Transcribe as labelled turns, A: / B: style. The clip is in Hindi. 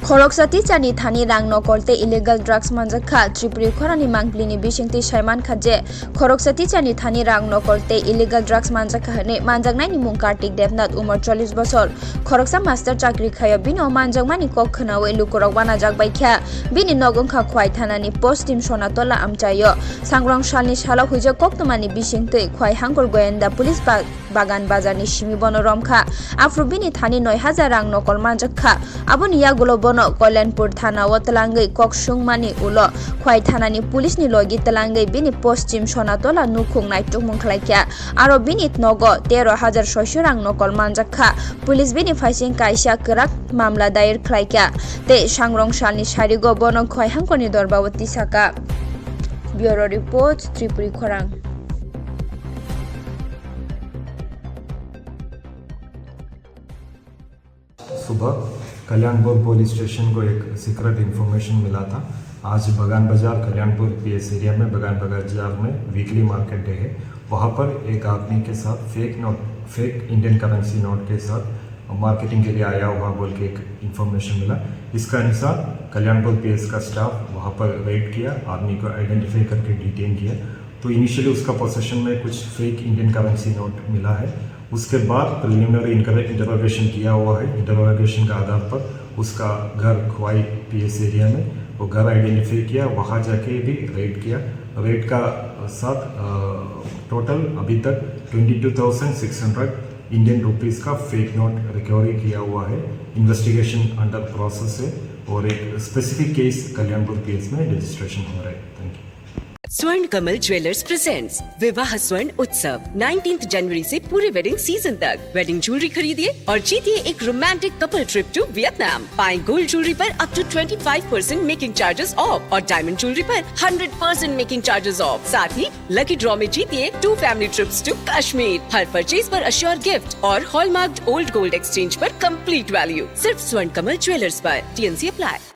A: Khoroksati chani thani rang nokolte illegal drugs manjakha Tripuri khorani mangplini bisingti Saiman Khaje Khoroksati chani thani rang nokolte illegal drugs manjakha hane manjaknai ni mung Kartik Devnath umar 40 bosor Khoroksa master chakri khaya bino manjakmani kok khanawe lukorok wana jak baikha bini nogongkha khwai thanani post team sonatola amchayo sangrong shalni shala huja koktomani bisingti khwai hangkor goyenda police bagan bazarni shimi bono romkha afrubini thani 9000 rang nokol manjakha aboni yagulo bono Kolyanpur thana o talangai koksungmani ulo khwai thanani police ni logi talangai bini poschim sonatola nukhung naituk mungkhlaikya aro bini nogo 13600 rang nokol manjakha police bini faising kaisa krak mamla dair khlaikya te sangrong shalni sharigo bono khwai hangkoni dorbawati saka bureau report Tripuri khorang
B: सुबह कल्याणपुर पुलिस स्टेशन को एक सीक्रेट इंफॉर्मेशन मिला था। आज बगान बाजार कल्याणपुर पीएस एरिया में बगान बाजार में वीकली मार्केट डे है। वहाँ पर एक आदमी के साथ फेक इंडियन करेंसी नोट के साथ मार्केटिंग के लिए आया हुआ बोल के एक इंफॉर्मेशन मिला। इसका अनुसार कल्याणपुर पीएस का स्टाफ वहाँ पर रेड किया, आदमी को आइडेंटिफाई करके डिटेन किया। तो इनिशियली उसका पोसेशन में कुछ फेक इंडियन करेंसी नोट मिला है। उसके बाद प्रिलिमिनरी इंटरोगेशन किया हुआ है। इंटरोगेशन के आधार पर उसका घर खवाई पीएस एरिया में वो घर आइडेंटिफाई किया, वहाँ जाके भी रेड किया। रेड का साथ टोटल अभी तक 22,600 इंडियन रुपीस का फेक नोट रिकवरी किया हुआ है। इन्वेस्टिगेशन अंडर प्रोसेस है और एक स्पेसिफिक केस कल्याणपुर केस में रजिस्ट्रेशन हो रहा है। Thank you.
C: स्वर्ण कमल ज्वेलर्स प्रेजेंट्स विवाह स्वर्ण उत्सव 19 जनवरी से पूरे वेडिंग सीजन तक वेडिंग ज्वेलरी खरीदिए और जीतिए एक romantic couple trip to Vietnam. पाएं गोल्ड ज्वेलरी पर up to 25% making charges off और डायमंड ज्वेलरी पर 100% मेकिंग चार्जेस ऑफ। साथ ही लकी ड्रॉ में जीतिए 2 फैमिली ट्रिप्स टू कश्मीर। हर परचेज पर अश्योर गिफ्ट और हॉलमार्क्ड ओल्ड गोल्ड एक्सचेंज पर कंप्लीट वैल्यू। सिर्फ स्वर्ण कमल ज्वेलर्स पर। TNC apply.